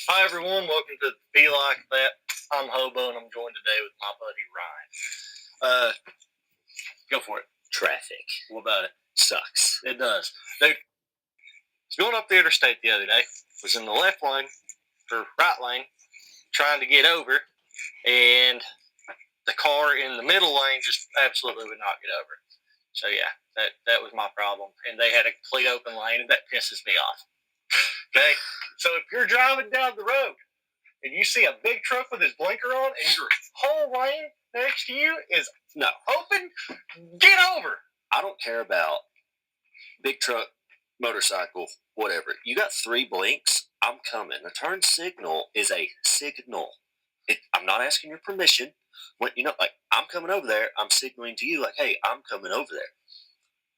Hi everyone, welcome to Be Like That. I'm Hobo and I'm joined today with my buddy Ryan. Go for it. Traffic. What about it? Sucks. It does. Dude, I was going up the interstate the other day, was in the left lane, or right lane, trying to get over, and the car in the middle lane just absolutely would not get over. So yeah, that was my problem. And they had a complete open lane, and that pisses me off. Okay? So if you're driving down the road, and you see a big truck with his blinker on, and your whole lane next to you is open, get over. I don't care about big truck, motorcycle, whatever. You got 3 blinks, I'm coming. The turn signal is a signal. I'm not asking your permission. When I'm coming over there, I'm signaling to you like, hey, I'm coming over there.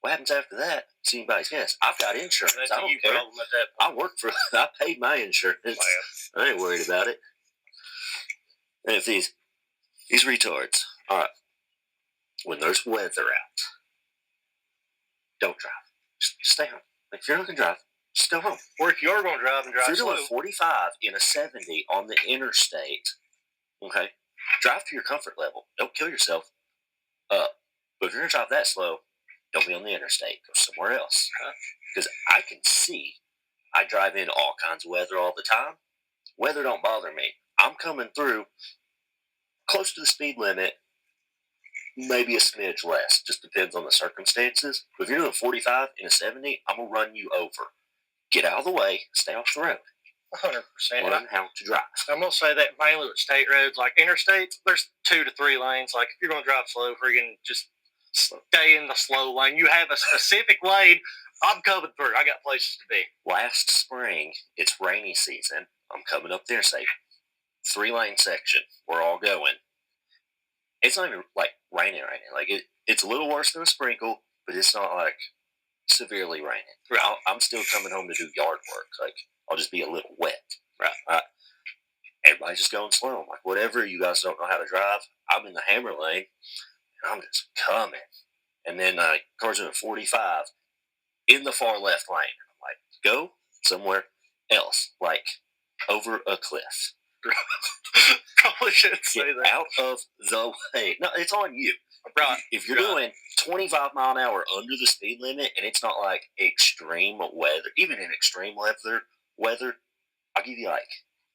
What happens after that? It's anybody's guess. I've got insurance. That's I don't care. I work for. I paid my insurance. I ain't worried about it. And if these retards, all right, when there's weather out, don't drive. Just stay home. Like, if you're not going to drive, just go home. Or if you're going to drive and drive if you're slow. doing 45 in a 70 on the interstate, okay, drive to your comfort level. Don't kill yourself. But if you're going to drive that slow, don't be on the interstate. Go somewhere else. Because I can see, I drive in all kinds of weather all the time. Weather don't bother me. I'm coming through close to the speed limit, maybe a smidge less. Just depends on the circumstances. But if you're doing 45 in a 70, I'm going to run you over. Get out of the way. Stay off the road. 100%. Learn how to drive. I'm going to say that mainly with state roads. Like interstates, there's 2 to 3 lanes. Like if you're going to drive slow, freaking just stay in the slow lane. You have a specific lane. I'm coming through. I got places to be. Last spring, it's rainy season. I'm coming up there, say, 3-lane section. We're all going. It's not even like raining. Like it's a little worse than a sprinkle, but it's not like severely raining. I'm still coming home to do yard work. Like, I'll just be a little wet. Right. Everybody's just going slow. I'm like, whatever. You guys don't know how to drive. I'm in the hammer lane, and I'm just coming. And then cars are at 45 in the far left lane. I'm like, go somewhere else, like over a cliff. Probably shouldn't say that. Out of the way. No, it's on you. Right. If you're doing 25 mile an hour under the speed limit, and it's not like extreme weather, even in extreme weather, I'll give you like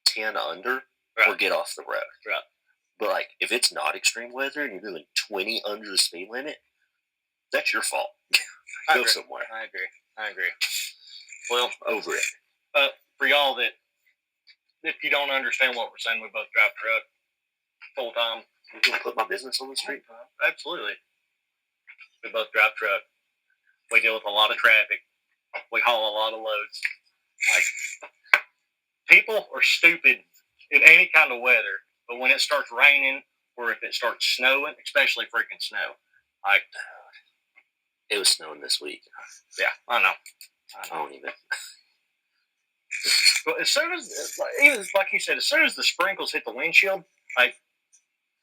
10 under or get off the road. Right. But like, if it's not extreme weather and you're doing 20 under the speed limit, that's your fault. Go somewhere. I agree. Well, over it. For y'all that, if you don't understand what we're saying, we both drive truck full time. You gonna put my business on the street? Absolutely. We both drive truck. We deal with a lot of traffic. We haul a lot of loads. Like, people are stupid in any kind of weather, but when it starts raining or if it starts snowing, especially freaking snow, like, it was snowing this week. Yeah, I know. I don't even. But as soon as, even like you said, as soon as the sprinkles hit the windshield, like,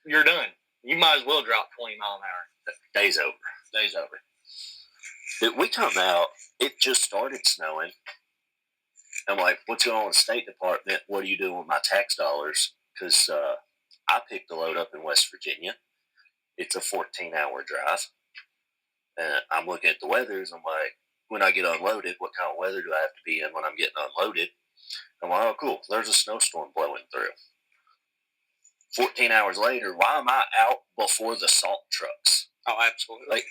you're done. You might as well drop 20 mile an hour. Day's over. Dude, we come out, it just started snowing. I'm like, what's going on with the State Department? What are you doing with my tax dollars? Because I picked a load up in West Virginia. It's a 14-hour drive. And I'm looking at the weathers. I'm like, when I get unloaded, what kind of weather do I have to be in when I'm getting unloaded? I'm like, oh, cool. There's a snowstorm blowing through. 14 hours later, why am I out before the salt trucks? Oh, absolutely. Like,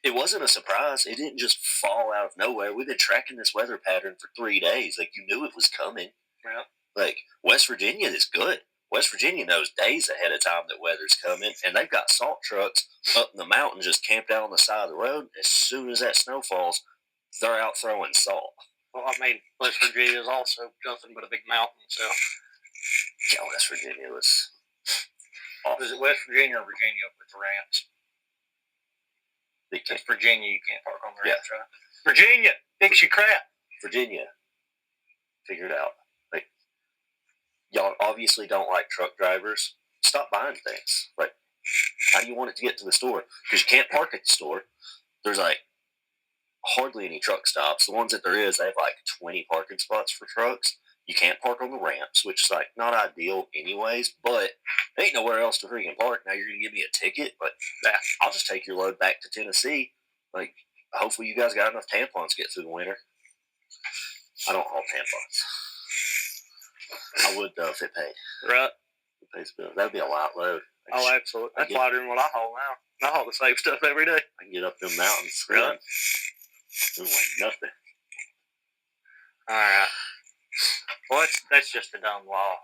it wasn't a surprise. It didn't just fall out of nowhere. We've been tracking this weather pattern for 3 days. Like, you knew it was coming. Yeah. Like, West Virginia is good. West Virginia knows days ahead of time that weather's coming, and they've got salt trucks up in the mountains just camped out on the side of the road. As soon as that snow falls, they're out throwing salt. Well, I mean, West Virginia is also nothing but a big mountain, so. Yeah, West Virginia was awful. Is it West Virginia or Virginia with the ramps? It's Virginia, you can't park on the ramps, right? Virginia, fix your crap. Virginia, figure it out. Like, y'all obviously don't like truck drivers. Stop buying things. Like, how do you want it to get to the store? Because you can't park at the store. There's like hardly any truck stops. The ones that there is, they have like 20 parking spots for trucks. You can't park on the ramps, which is like not ideal anyways, but ain't nowhere else to freaking park. Now you're gonna give me a ticket, but I'll just take your load back to Tennessee. Like, hopefully you guys got enough tampons to get through the winter. I don't haul tampons. I would though if it paid. Right. It pays bills. That'd be a light load. Oh, absolutely. That's lighter than what I haul now. I haul the same stuff every day. I can get up them mountains. Right. It ain't nothing. All right. Well, that's just a dumb law.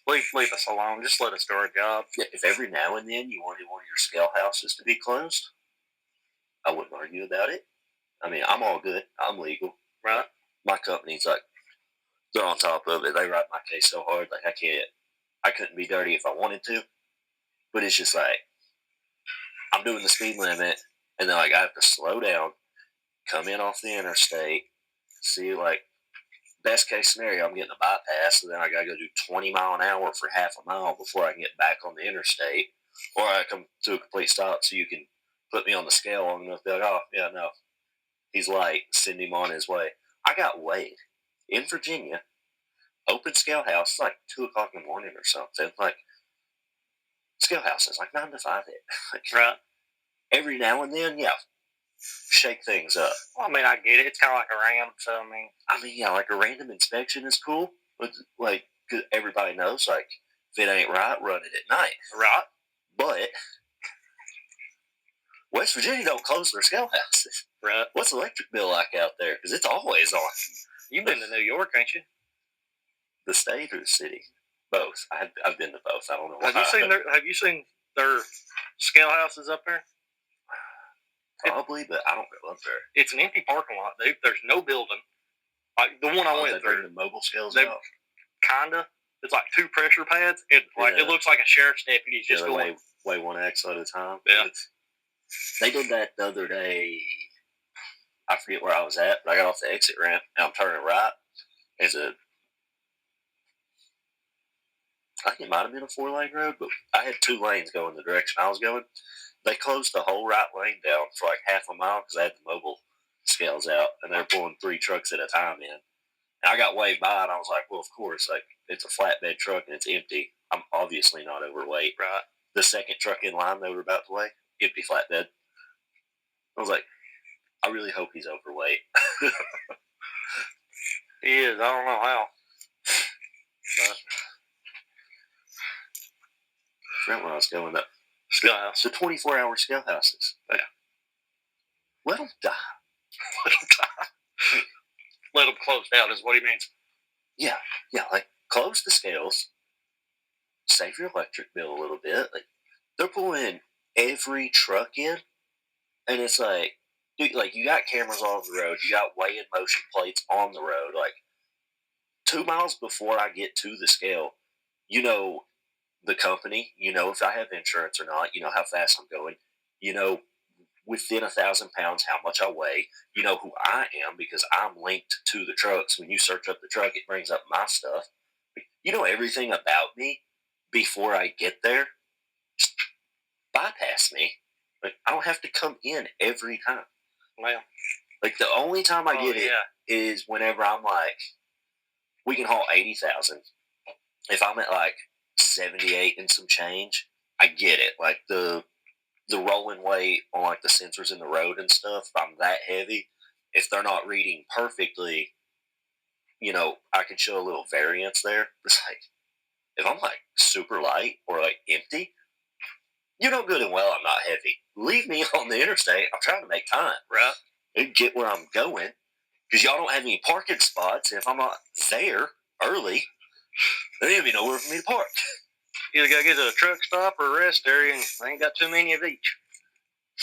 Like, leave us alone. Just let us do our job. Yeah, if every now and then you wanted one of your scale houses to be closed, I wouldn't argue about it. I mean, I'm all good. I'm legal. Right. My company's like, they're on top of it. They ride my case so hard. Like, I couldn't be dirty if I wanted to. But it's just like, I'm doing the speed limit, and then like I have to slow down, come in off the interstate, see like, best case scenario, I'm getting a bypass, and then I gotta go do 20 mile an hour for half a mile before I can get back on the interstate, or I come to a complete stop so you can put me on the scale long enough to be like, oh yeah, no, he's light, send him on his way. I got weighed in Virginia, open scale house, it's like 2 o'clock in the morning or something. Like, scale houses, like 9 to 5. Like, right. Every now and then, yeah, shake things up. Well, I mean, I get it. It's kind of like a ram, so I mean, yeah, like a random inspection is cool, but like, 'cause everybody knows, like, if it ain't right, run it at night. Right. But West Virginia don't close their scale houses. Right. What's the electric bill like out there? Because it's always on. You've been to New York, ain't you? The state or the city? Both. I've been to both. I don't know why. Have you seen their scale houses up there? Probably, but I don't go up there. It's an empty parking lot, dude. There's no building. Like the one I went through. The mobile scales they out? Kinda. It's like 2 pressure pads. It looks like a sheriff's deputy's just going. Weigh 1 axle at a time. Yeah. They did that the other day. I forget where I was at, but I got off the exit ramp and I'm turning right. I think it might have been a 4-lane road, but I had 2 lanes going the direction I was going. They closed the whole right lane down for like half a mile because I had the mobile scales out, and they're pulling 3 trucks at a time in. And I got waved by, and I was like, well, of course, like, it's a flatbed truck and it's empty. I'm obviously not overweight. Right. The second truck in line they were about to weigh, empty flatbed. I was like, I really hope he's overweight. He is. I don't know how. But I forgot where I was going up. Scale house. The 24-hour scale houses. Yeah. Let them die. Let them die. Let them close down is what he means. Yeah, like, close the scales, save your electric bill a little bit. Like, they're pulling every truck in, and it's like, dude, like, you got cameras all over the road, you got weigh-in motion plates on the road. Like, 2 miles before I get to the scale, you know the company, you know if I have insurance or not, you know how fast I'm going, you know within 1,000 pounds how much I weigh, you know who I am because I'm linked to the trucks. When you search up the truck, it brings up my stuff. You know everything about me before I get there. Just bypass me. Like, I don't have to come in every time. Well, like, the only time I get it is whenever I'm like, we can haul 80,000. If I'm at like 78 and some change, I get it. Like, the rolling weight on like the sensors in the road and stuff, if I'm that heavy, if they're not reading perfectly, you know, I can show a little variance there. It's like, if I'm like super light or like empty, you know good and well I'm not heavy. Leave me on the interstate. I'm trying to make time, right? And get where I'm going. Because y'all don't have any parking spots. And if I'm not there early, there ain't be nowhere for me to park. Either gotta get to a truck stop or a rest area, and I ain't got too many of each.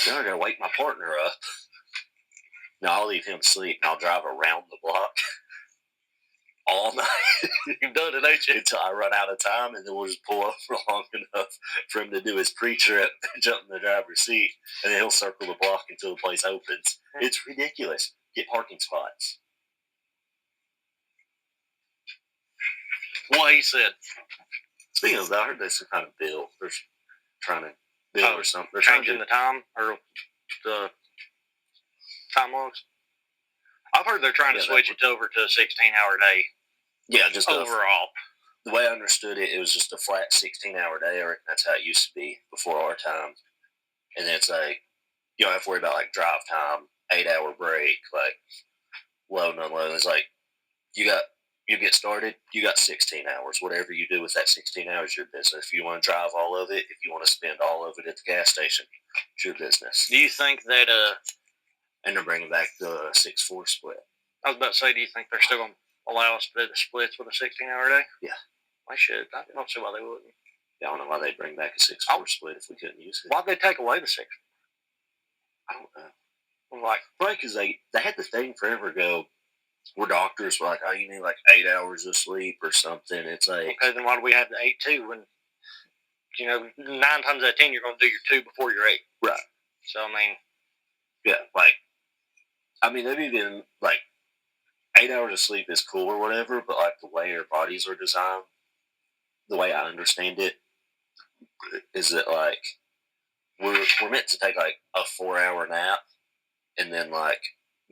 Now I gotta wake my partner up. No, I'll leave him sleep and I'll drive around the block all night. You've done it, ain't you? Until I run out of time, and then we'll just pull up for long enough for him to do his pre-trip, jump in the driver's seat, and then he'll circle the block until the place opens. It's ridiculous. Get parking spots. What he said. Speaking of that, I heard there's some kind of bill. They're trying to bill or something. They're changing the time or the time logs. I've heard they're trying to switch it over to a 16-hour day. Yeah, just overall. The way I understood it, it was just a flat 16-hour day. I reckon that's how it used to be before our time. And then it's like, you don't have to worry about like drive time, 8-hour break, like load and unload. It's like you get started, you got 16 hours. Whatever you do with that 16 hours, your business. If you want to drive all of it, if you want to spend all of it at the gas station, it's your business. Do you think that and they're bringing back the 6-4 split? I was about to say, do you think they're still going to allow us to do the splits with a 16-hour day? Yeah. They should. I don't see why they wouldn't. Yeah, I don't know why they'd bring back a 6-4 split if we couldn't use it. Why'd they take away the 6? I don't know. I'm like, probably because they had the thing forever ago where doctors were like, oh, you need like 8 hours of sleep or something. It's like, okay, then why do we have the 8-2 when, 9 times out of 10 you're going to do your 2 before your 8? Right. So, I mean. Yeah, they've even, 8 hours of sleep is cool or whatever, but like the way our bodies are designed, the way I understand it, is that like we're meant to take like a 4-hour nap and then like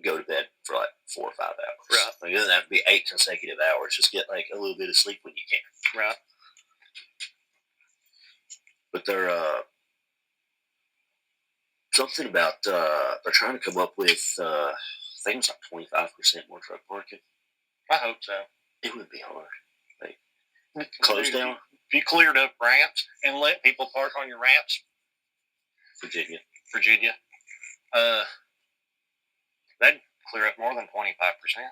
go to bed for like 4 or 5 hours. Right. Like, it doesn't have to be 8 consecutive hours. Just get like a little bit of sleep when you can. Right. But they're something about they're trying to come up with things like 25% more truck parking. I hope so. It would be hard. Like close down. If you cleared up ramps and let people park on your ramps, Virginia, that'd clear up more than 25%.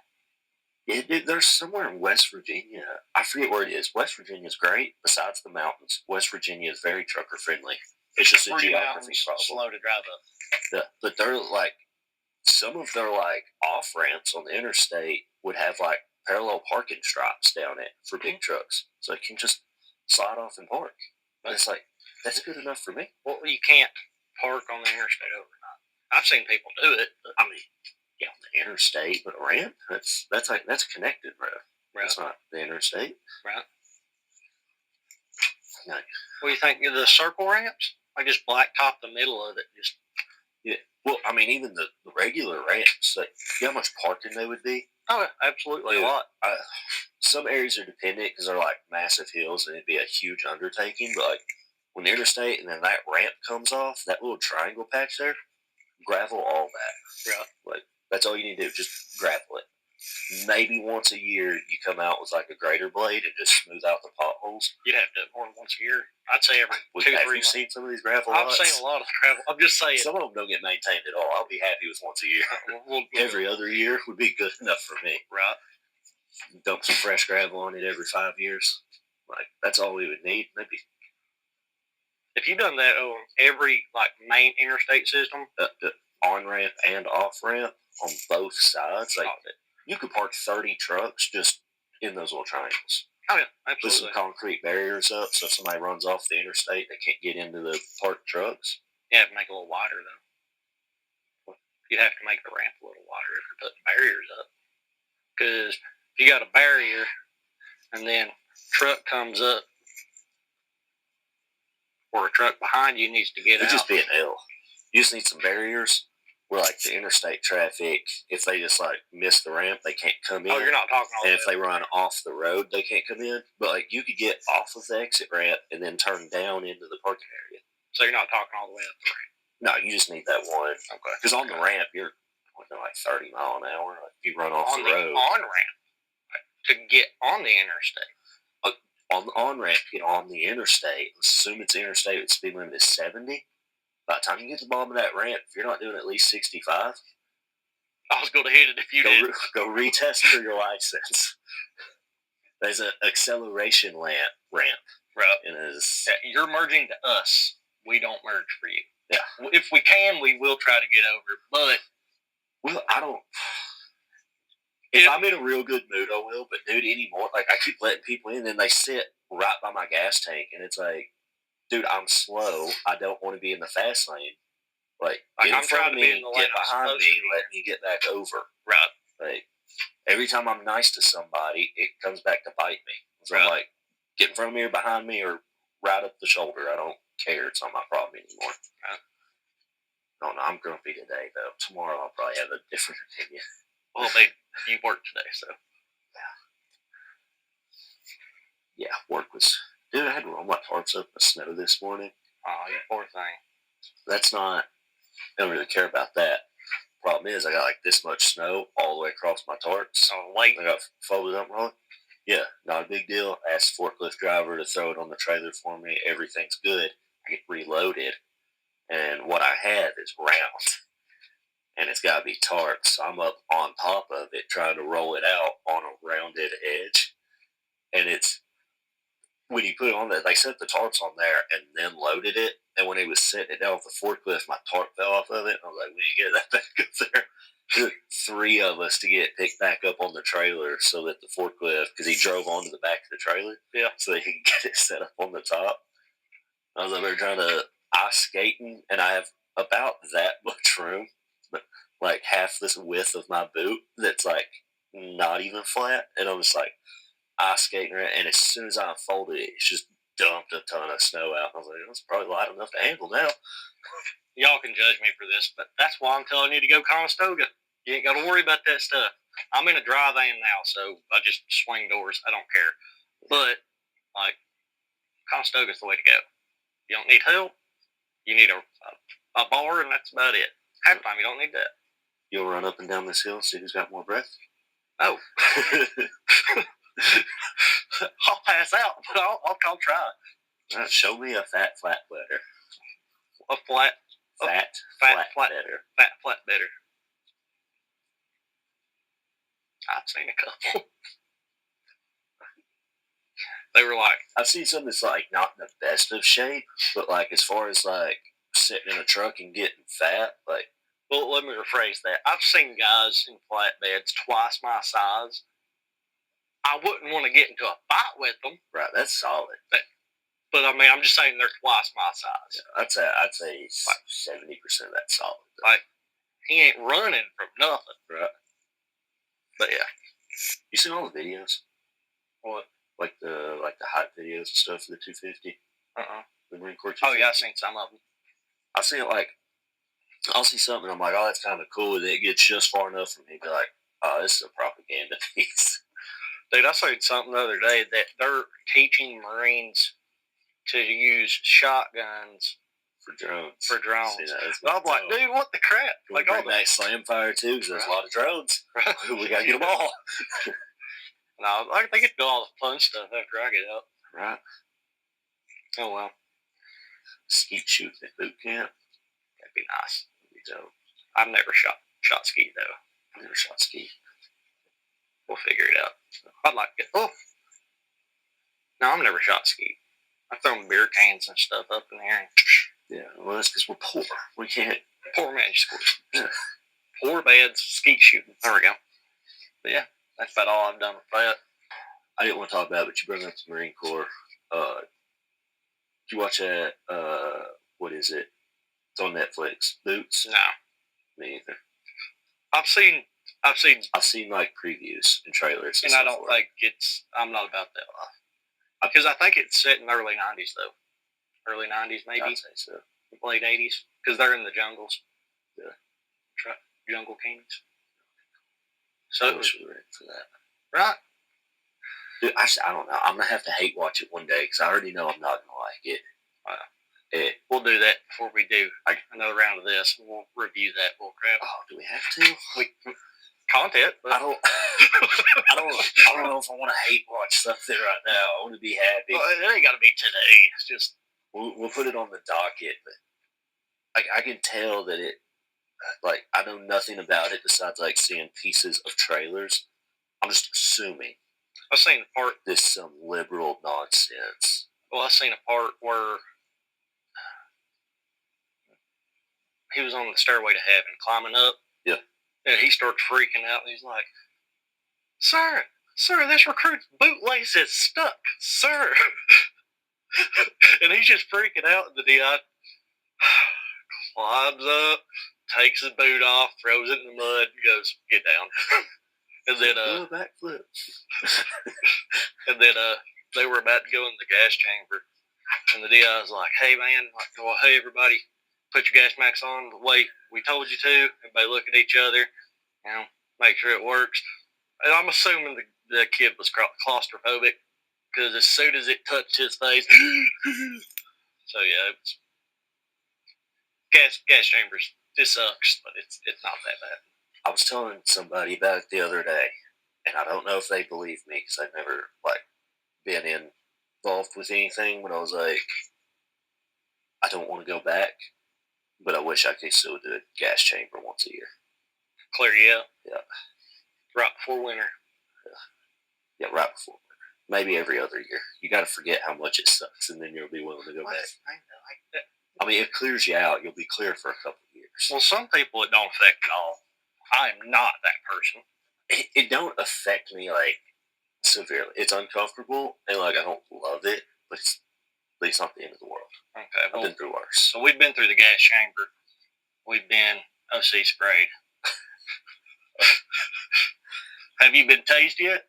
Yeah, there's somewhere in West Virginia. I forget where it is. West Virginia is great. Besides the mountains, West Virginia is very trucker friendly. It's just a geography problem. Slow to drive up. Yeah, but they're like some of their like off ramps on the interstate would have like parallel parking stripes down it for big trucks, so you can just slide off and park. And it's like that's good enough for me. Well, you can't park on the interstate overnight. I've seen people do it. But I mean, yeah, on the interstate, but a ramp that's connected, bro. Right. It's not the interstate. Right. No. What do you think of the circle ramps? I just blacktop the middle of it. Just yeah. Well, I mean, even the regular ramps, like, you know how much parking they would be? Oh, absolutely, a lot. Some areas are dependent because they're like massive hills and it'd be a huge undertaking. But like when the interstate and then that ramp comes off, that little triangle patch there, gravel all that. Yeah. Like that's all you need to do, just gravel it. Maybe once a year you come out with like a grater blade and just smooth out the potholes. You'd have to do it more than once a year. I'd say every 2-3 months. Have you seen some of these gravel lots? I've seen a lot of gravel. I'm just saying. Some of them don't get maintained at all. I'll be happy with once a year. Every other year would be good enough for me. Right. Dump some fresh gravel on it every 5 years. Like that's all we would need. Maybe. If you done that on every like main interstate system, on ramp and off ramp on both sides, like you could park 30 trucks just in those little triangles. Oh yeah, absolutely. Put some concrete barriers up so if somebody runs off the interstate, they can't get into the parked trucks. You have to make it a little wider though. You'd have to make the ramp a little wider if you're putting barriers up. Because if you got a barrier and then truck comes up or a truck behind you needs to get out. It'd just be an L. You just need some barriers where like the interstate traffic, if they just like miss the ramp, they can't come in. Oh, you're not talking all and if they run off the road, they can't come in. But like you could get off of the exit ramp and then turn down into the parking area. So you're not talking all the way up the ramp? No, you just need that one. Okay. Because on the ramp, you're like 30 mile an hour. Like if you run off the road. On ramp to get on the interstate. On the on ramp, get on the interstate. Assume it's interstate with speed limit is 70. By the time you get to the bottom of that ramp, if you're not doing at least 65, I was going to hit it if you did. Go retest for your license. There's an acceleration ramp. Right. And you're merging to us. We don't merge for you. Yeah. If we can, we will try to get over. But well, I don't. If I'm in a real good mood, I will. But dude, anymore, like I keep letting people in, and they sit right by my gas tank, and it's like, dude, I'm slow. I don't want to be in the fast lane. Like get in front of me, get behind me, let me get back over. Right. Like every time I'm nice to somebody, it comes back to bite me. So I'm like, get in front of me or behind me or right up the shoulder. I don't care. It's not my problem anymore. Right. I don't know. I'm grumpy today, though. Tomorrow I'll probably have a different opinion. Well, you worked today, so. Yeah, work was... Dude, I had to roll my tarps up in the snow this morning. Oh, you poor thing. That's not... I don't really care about that. Problem is, I got like this much snow all the way across my tarps. Oh, late. I got folded up wrong. Yeah, not a big deal. I asked the forklift driver to throw it on the trailer for me. Everything's good. I get reloaded, and what I have is round, and it's got to be tarp. So I'm up on top of it trying to roll it out on a rounded edge, and it's when you put it on there, they set the tarps on there and then loaded it. And when he was setting it down with the forklift, my tarp fell off of it. I was like, we need to get that back up there. Took 3 of us to get picked back up on the trailer so that the forklift, because he drove onto the back of the trailer, so they could get it set up on the top. I was up there trying to ice skating, and I have about that much room, but like half this width of my boot that's like not even flat, and I'm just like ice skating around, and as soon as I unfolded it, it's just dumped a ton of snow out. I was like, it's probably light enough to handle now. Y'all can judge me for this, but that's why I'm telling you to go Conestoga. You ain't got to worry about that stuff. I'm in a dry van now, so I just swing doors. I don't care. But, like, Conestoga's the way to go. You don't need help. You need a bar, and that's about it. Half the time, you don't need that. You'll run up and down this hill and see who's got more breath? No. I'll pass out, but I'll try. Right, show me a fat flat better. A flat flat better. Fat flat better. I've seen a couple. They were like... I've seen some that's like not in the best of shape, but like as far as like sitting in a truck and getting fat, like... Well, let me rephrase that. I've seen guys in flatbeds twice my size. I wouldn't want to get into a fight with them. Right, that's solid. But I mean, I'm just saying they're twice my size. Yeah, I'd say like 70% of that's solid. Like, he ain't running from nothing. Right. But yeah. You seen all the videos? What? Like the hype videos and stuff for the 250? The Marine Corps 250? Oh yeah, I've seen some of them. I've seen it like, I'll see something and I'm like, oh, that's kind of cool. And it gets just far enough for me to be like, oh, this is a propaganda piece. Dude, I saw something the other day that they're teaching Marines to use shotguns for drones. See, I'm like, dude, what the crap? Can like, all that slam fire too, because there's a lot of drones. We gotta get them all. No, I think it's do all the fun stuff after I get out. Right. Oh well. Skeet shooting at boot camp. That'd be nice. That'd be dope. I've never shot skeet though. I've never shot skeet. We'll figure it out. I'd like to get. Oh. No, I've never shot skeet. I've thrown beer cans and stuff up in the air. Yeah, well, that's because we're poor. We can't. Poor man's school. Yeah. Poor man's skeet shooting. There we go. But yeah, that's about all I've done with that. I didn't want to talk about it, but you brought up the Marine Corps. Did you watch that? What is it? It's on Netflix. Boots? No. Me either. I've seen like previews and trailers. And I don't think I'm not about that life. Because I think it's set in the early 90s, though. Early 90s, maybe? I'd say so. Late 80s. Because they're in the jungles. Yeah. Jungle Kings. So I wish we were in for that. Right? Dude, I don't know. I'm going to have to hate watch it one day because I already know I'm not going to like it. We'll do that before we do another round of this. We'll review that bull crap. Oh, do we have to? Content. But... I don't know if I want to hate watch something right now. I want to be happy. Well, it ain't got to be today. It's just we'll put it on the docket. But I can tell that it. Like I know nothing about it besides like seeing pieces of trailers. I'm just assuming. I've seen a part. This is some liberal nonsense. Well, I've seen a part where he was on the stairway to heaven, climbing up. Yeah. And he starts freaking out, and he's like, Sir, this recruit's bootlace is stuck, sir. And he's just freaking out, and the DI climbs up, takes his boot off, throws it in the mud, and goes, get down. And then, backflip. And then, they were about to go in the gas chamber, and the DI was like, hey, man, well, hey, everybody, put your gas masks on the way we told you to. Everybody look at each other, make sure it works. And I'm assuming the kid was claustrophobic because as soon as it touched his face, so yeah, it was gas chambers. It sucks, but it's not that bad. I was telling somebody about it the other day, and I don't know if they believe me because I've never been involved with anything. But I was like, I don't want to go back, but I wish I could still do a gas chamber once a year. Clear you out. Yeah. Right before winter. Yeah, right before winter. Maybe every other year. You got to forget how much it sucks, and then you'll be willing to go back. I mean, it clears you out. You'll be clear for a couple of years. Well, some people it don't affect at all. I am not that person. It don't affect me severely. It's uncomfortable, and I don't love it, but it's not the end of the world. Okay, I've been through worse. So we've been through the gas chamber. We've been OC sprayed. Have you been tased yet?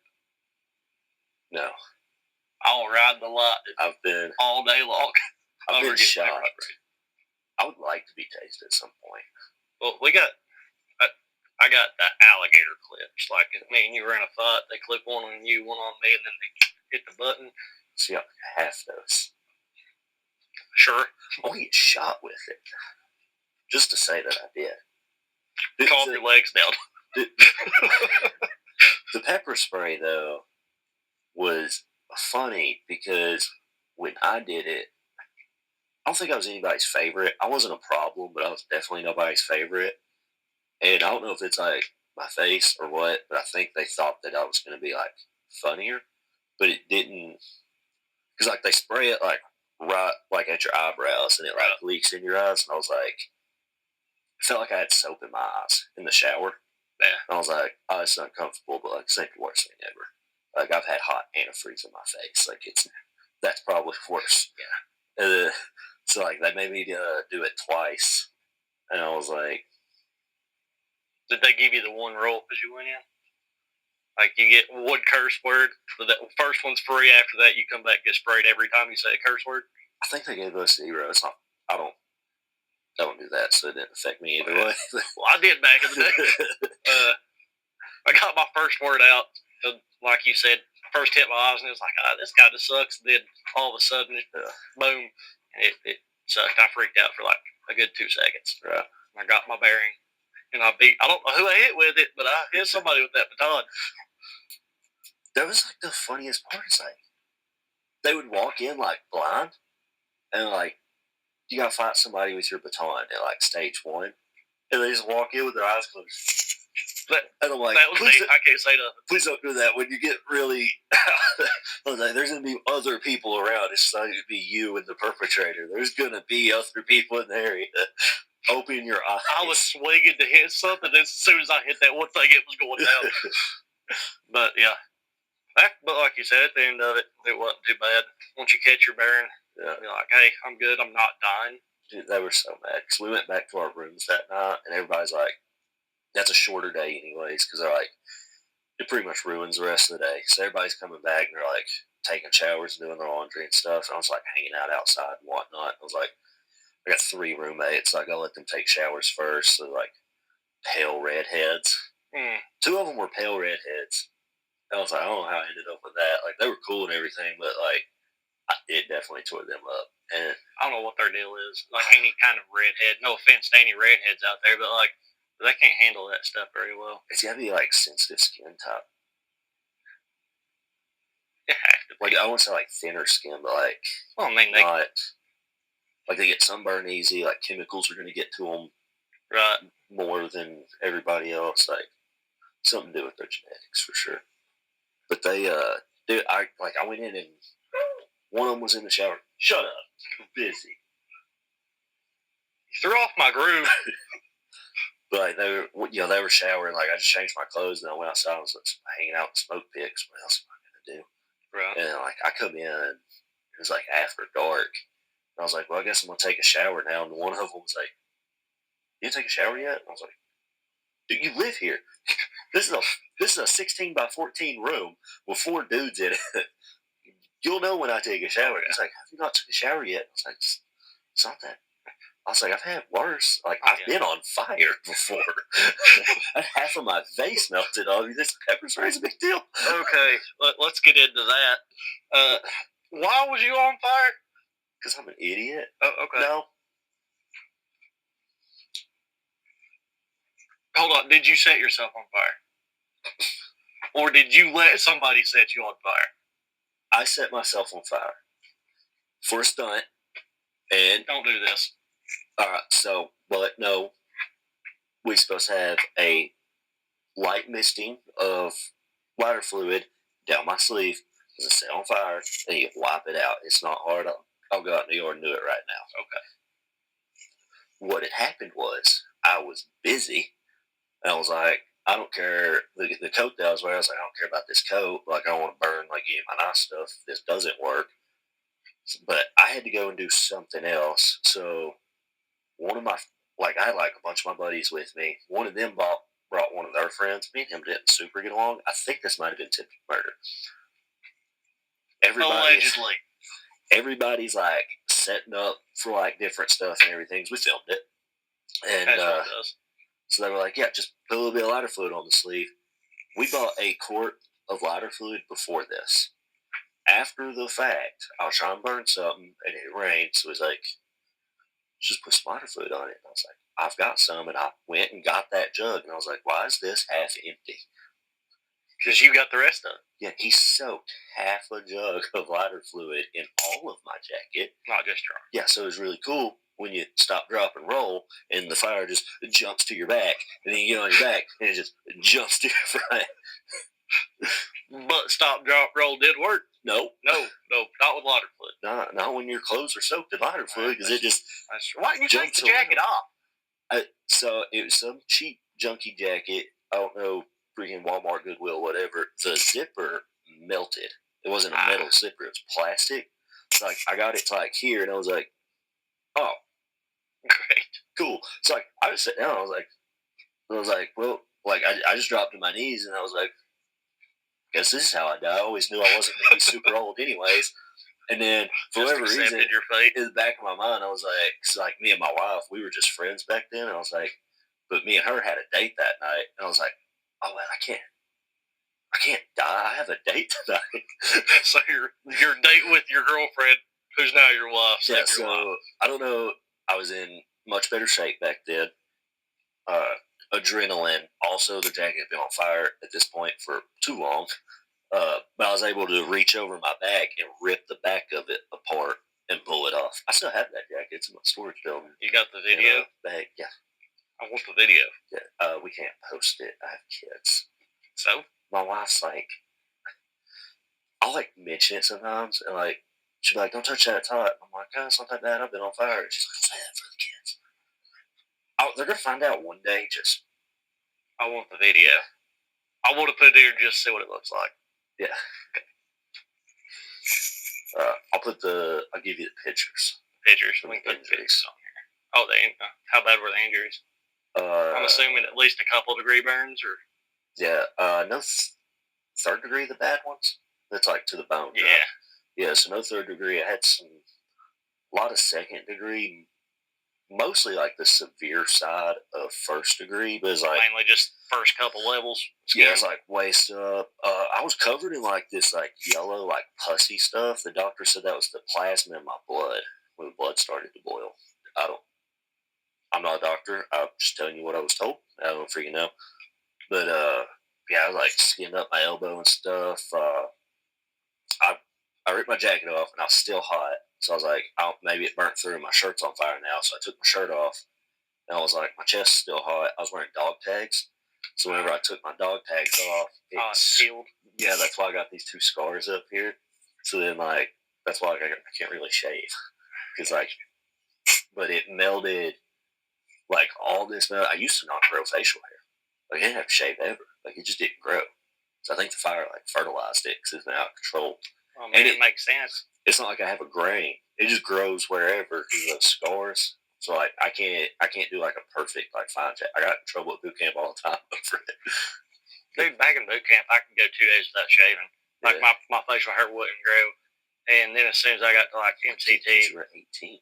No. I'll ride the lot. I've been all day long. I've been shot. I would like to be tased at some point. Well, I got the alligator clips. Like if me and you were in a fight, they clip one on you, one on me, and then they hit the button. See, I have those. Sure. I want to get shot with it. Just to say that I did. Calm your legs down. The pepper spray, though, was funny because when I did it, I don't think I was anybody's favorite. I wasn't a problem, but I was definitely nobody's favorite. And I don't know if it's my face or what, but I think they thought that I was going to be funnier, but it didn't. Because they spray it right at your eyebrows, and it leaks in your eyes. And I was like, I felt like I had soap in my eyes in the shower. Yeah. And I was like, oh, it's uncomfortable, but it's not the worst thing ever. I've had hot antifreeze in my face. That's probably worse. Yeah. So they made me do it twice, and I was like, did they give you the one roll as you went in? You get one curse word, but the first one's free. After that, you come back and get sprayed every time you say a curse word. I think they gave us 0. It's not. I don't do that, so it didn't affect me either way. Well, I did back in the day. I got my first word out, like you said. First hit my eyes, and it was like, this kind of sucks. And then all of a sudden, boom, and it sucked. I freaked out for a good 2 seconds. Right. I got my bearing, and I don't know who I hit with it, but I hit somebody with that baton. That was the funniest part. It's they would walk in blind, and you gotta fight somebody with your baton at stage 1, and they just walk in with their eyes closed. And I'm like, that was me. I can't say nothing. Please don't do that. When you get really, there's gonna be other people around. It's not gonna be you and the perpetrator. There's gonna be other people in the area. Open your eyes. I was swinging to hit something. As soon as I hit that one thing, it was going down. But yeah. But like you said, at the end of it, it wasn't too bad. Once you catch your bearing, you're like, hey, I'm good. I'm not dying. Dude, they were so mad because we went back to our rooms that night, and everybody's like, that's a shorter day anyways, because they're like, it pretty much ruins the rest of the day. So everybody's coming back, and they're taking showers and doing their laundry and stuff. And I was hanging out outside and whatnot. I was like, I got 3 roommates, so I gotta let them take showers first. So pale redheads. 2 of them were pale redheads. I was like, I don't know how I ended up with that. They were cool and everything, but it definitely tore them up. And I don't know what their deal is. Any kind of redhead. No offense to any redheads out there, but they can't handle that stuff very well. It's gotta be sensitive skin type. It has to be. I wouldn't say thinner skin, but well, I mean, not they get sunburn easy. Chemicals are gonna get to them right more than everybody else. Something to do with their genetics for sure. But they dude, I went in and one of them was in the shower. Shut up, I'm busy. You threw off my groove. But they were showering. I just changed my clothes and I went outside. I was hanging out with smoke picks. What else am I gonna do? Right. And I come in and it was after dark. And I was like, well, I guess I'm gonna take a shower now. And one of them was like, you didn't take a shower yet? And I was like, dude, you live here. This is a 16 by 14 room with 4 dudes in it. You'll know when I take a shower. He's like, have you not took a shower yet? I was like, it's not that. I was like, I've had worse. Like, Oh, I've been on fire before. Half of my face melted off. This pepper spray's a big deal. Okay, let's get into that. Why was you on fire? Because I'm an idiot. Oh, okay. No. Hold on. Did you set yourself on fire? Or did you let somebody set you on fire? I set myself on fire for a stunt. And don't do this. All right, so, but no, we're supposed to have a light misting of lighter fluid down my sleeve. As I set on fire, and you wipe it out. It's not hard. I'll go out in the yard and do it right now. Okay. What had happened was I was busy, and I was like, I don't care. The coat that I was wearing, I was like, I don't care about this coat. Like, I don't want to burn like any of my nice stuff. This doesn't work. But I had to go and do something else. So one of my, like, I had like a bunch of my buddies with me. One of them brought one of their friends. Me and him didn't super get along. I think this might have been attempted murder. Allegedly. Everybody's like setting up for like different stuff and everything. We filmed it. And so they were like, yeah, just put a little bit of lighter fluid on the sleeve. We bought a quart of lighter fluid before this. After the fact, I was trying to burn something and it rained. So it was like, just put some lighter fluid on it. And I was like, I've got some. And I went and got that jug. And I was like, why is this half empty? Because you got the rest of it. Yeah, he soaked half a jug of lighter fluid in all of my jacket. Not just your arm. Yeah, so it was really cool when you stop, drop, and roll, and the fire just jumps to your back, and then you get on your back, and it just jumps to your front. But stop, drop, roll did work. No, not with lighter fluid. Not when your clothes are soaked in lighter fluid, because it just. Why didn't you take the jacket off? So it was some cheap junky jacket. I don't know. Freaking Walmart, Goodwill, whatever. The zipper melted. It wasn't a metal zipper; it was plastic. So like I got it to like here, and I was like, "Oh, great, cool." So like I just sat down. I was like, well, like I just dropped to my knees, and I was like, "Guess this is how I die." I always knew I wasn't going to be super old, anyways. And then for whatever reason, your fate. In the back of my mind, I was like, so like me and my wife, we were just friends back then. And I was like, but me and her had a date that night, and I was like, oh well, I can't die. I have a date tonight. So your date with your girlfriend, who's now your wife. Yeah. So I don't know. I was in much better shape back then. Adrenaline. Also, the jacket had been on fire at this point for too long. But I was able to reach over my back and rip the back of it apart and pull it off. I still have that jacket. It's in my storage building. You got the video? Bag. Yeah. I want the video. Yeah. We can't post it. I have kids. So? My wife's like, I'll like mention it sometimes, and like, she'll be like, don't touch that, it's hot. I'm like, oh, it's not that bad. I've been on fire. And she's like, say that for the kids. They're going to find out one day. I want the video. I want to put it here just to see what it looks like. Yeah. Okay. I'll give you the pictures. Pictures? We can put the pictures on here. Oh, how bad were the injuries? I'm assuming at least a couple degree burns, or? Yeah, no third degree, the bad ones. That's like to the bone. Yeah. Right? Yeah, so no third degree. I had a lot of second degree, mostly like the severe side of first degree, but it's like mainly just first couple levels. Yeah, it's like waist up. I was covered in like this like yellow like pussy stuff. The doctor said that was the plasma in my blood when the blood started to boil. I'm not a doctor. I'm just telling you what I was told. I don't freaking know. But yeah, I was like skinned up my elbow and stuff. I ripped my jacket off and I was still hot. So I was like, maybe it burnt through. My shirt's on fire now. So I took my shirt off. And I was like, my chest's still hot. I was wearing dog tags. So whenever I took my dog tags off, it's sealed. Yeah, that's why I got these 2 scars up here. So then, like, that's why I can't really shave. Because, like, but it melded, like, all this. I used to not grow facial hair. Like, I didn't have to shave ever. Like, it just didn't grow. So I think the fire, like, fertilized it because it's been out of control. Well, and it makes sense. It's not like I have a grain. It just grows wherever because of those scars. So like I can't do like a perfect like fine check. I got in trouble at boot camp all the time for it. Dude, back in boot camp, I could go 2 days without shaving. Like my facial hair wouldn't grow, and then as soon as I got to like MCT, you were 18.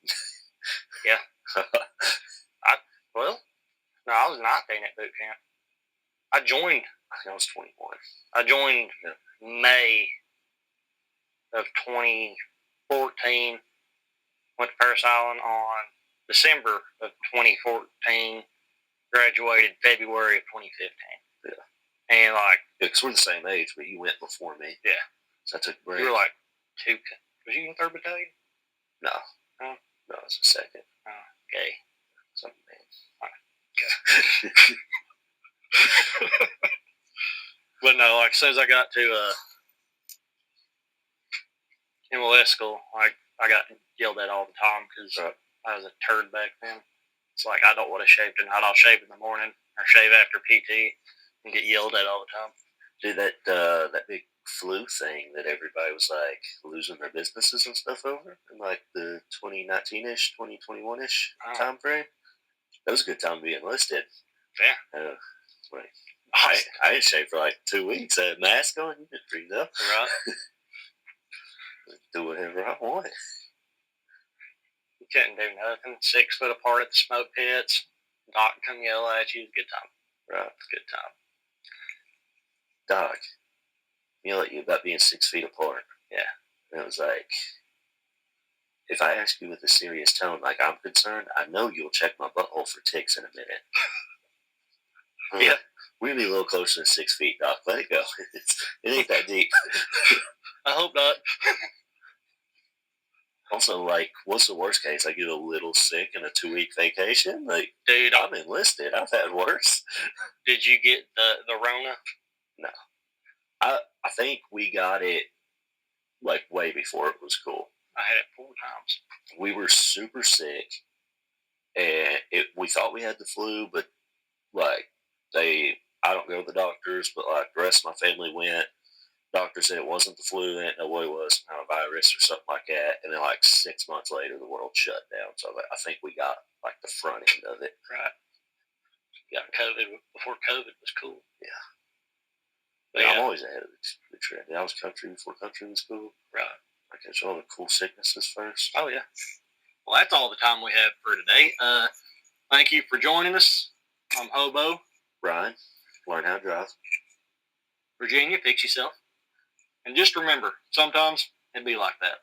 Yeah. Well, no, I was 19 at boot camp. I think I was 21. I joined May of 2014. Went to Paris Island on December of 2014. Graduated February of 2015. Yeah. And because we're the same age, but you went before me. Yeah. So I took a break. You were like two. Was you in 3rd Battalion? No. Oh. No, it was a 2nd. Oh, okay. Something, man. Okay. But no, as soon as I got to MLS school, I got yelled at all the time because I was a turd back then. It's like I don't want to shave tonight. I'll shave in the morning or shave after PT and get yelled at all the time. Dude, that big flu thing that everybody was like losing their businesses and stuff over in like the 2019-ish, 2021-ish time frame. That was a good time to be enlisted. Yeah. I didn't shave for like 2 weeks. I had a mask on. You didn't freeze up. Right. Do whatever I want. You couldn't do nothing. 6 foot apart at the smoke pits. Doc come yell at you. It's a good time. Right. It's a good time. Doc yell at you about being 6 feet apart. Yeah. And it was like, if I ask you with a serious tone, like I'm concerned, I know you'll check my butthole for ticks in a minute. Yeah. We'll be a little closer than 6 feet, Doc. Let it go. It ain't that deep. I hope not. Also, like, what's the worst case? I get a little sick in a 2-week vacation? Like, dude, I'm enlisted. I've had worse. Did you get the Rona? No. I think we got it, like, way before it was cool. I had it 4 times. We were super sick, and we thought we had the flu, but, like, I don't go to the doctors, but, like, the rest of my family went. Doctor said it wasn't the flu, they didn't know what it was, kind of virus or something like that. And then, like, 6 months later, the world shut down. So I think we got, like, the front end of it. Right. You got COVID before COVID was cool. Yeah. But I'm always ahead of the trend. I was country before country was cool. Right. I catch all the cool sicknesses first. Oh, yeah. Well, that's all the time we have for today. Thank you for joining us. I'm Hobo. Ryan, learn how to drive. Virginia, fix yourself. And just remember, sometimes it'd be like that.